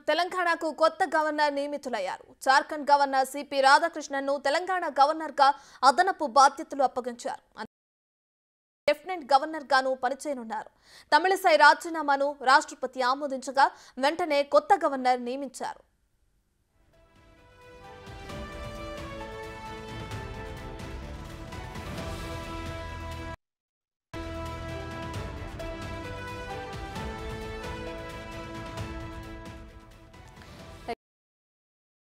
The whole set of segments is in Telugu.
తెలంగాణకు కొత్త గవర్నర్ నియమితులయ్యారు. జార్ఖండ్ గవర్నర్ సిపి రాధాకృష్ణన్ను తెలంగాణ గవర్నర్గా అదనపు బాధ్యతలు అప్పగించారు. లెఫ్టినెంట్ గవర్నర్ గాను పనిచేయనున్నారు. తమిళిసై రాజీనామాను రాష్ట్రపతి ఆమోదించగా వెంటనే కొత్త గవర్నర్ నియమించారు.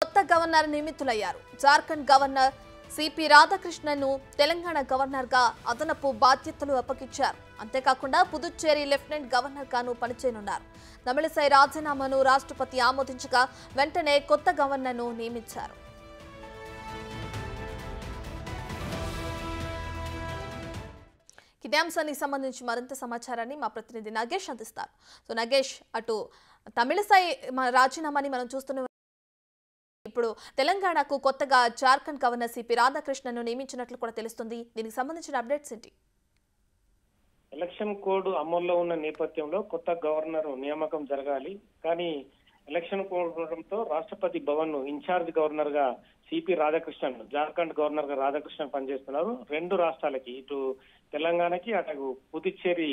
కొత్త గవర్నర్ నియమితులయ్యారు. జార్ఖండ్ గవర్నర్ సిపి రాధాకృష్ణన్ను తెలంగాణ గవర్నర్గా అదనపు బాధ్యతలు అప్పగించారు. అంతేకాకుండా పుదుచ్చేరి లెఫ్టినెంట్ గవర్నర్ గాను పనిచేయనున్నారు. తమిళిసై రాజీనామాను రాష్ట్రపతి ఆమోదించగా వెంటనే కొత్త గవర్నర్ను నియమించారు. ఇదే అంశానికి సంబంధించి మరింత సమాచారాన్ని మా ప్రతినిధి నగేష్ అందిస్తారు. సో నగేష్, అటు తమిళిసై రాజీనామాని మనం చూస్తున్న ఇప్పుడు తెలంగాణకు కొత్తగా జార్ఖండ్ గవర్నర్ సిపి రాధాకృష్ణన్ను నియమించినట్లు కూడా తెలుస్తుంది. దీనికి సంబంధించిన అప్డేట్స్ ఏంటి? ఎలక్షన్ కోడ్ అమల్లో ఉన్న నేపథ్యంలో కొత్త గవర్నర్ నియామకం జరగాలి. కానీ ఎలక్షన్ కోడ్ ఉండడంతో రాష్ట్రపతి భవన్ ను ఇన్ఛార్జ్ గవర్నర్ గా సిపి రాధాకృష్ణన్, జార్ఖండ్ గవర్నర్ గా రాధాకృష్ణన్ పనిచేస్తున్నారు. రెండు రాష్ట్రాలకి, ఇటు తెలంగాణకి అటు పుదుచ్చేరి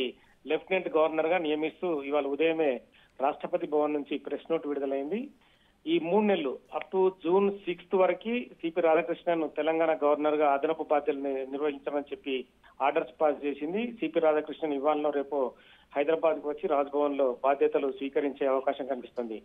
లెఫ్టినెంట్ గవర్నర్ గా నియమిస్తూ ఇవాళ ఉదయమే రాష్ట్రపతి భవన్ నుంచి ప్రెస్ నోట్ విడుదలైంది. ఈ 3 నెలలు అప్ టు జూన్ 6 వరకు సిపి రాధాకృష్ణన్ తెలంగాణ గవర్నర్ గా అదనపు బాధ్యతలు నిర్వహించమని చెప్పి ఆర్డర్స్ పాస్ చేసింది. సిపి రాధాకృష్ణన్ ఇవాళ రేపు హైదరాబాద్ కు వచ్చి రాజ్భవన్ లో బాధ్యతలు స్వీకరించే అవకాశం కనిపిస్తుంది.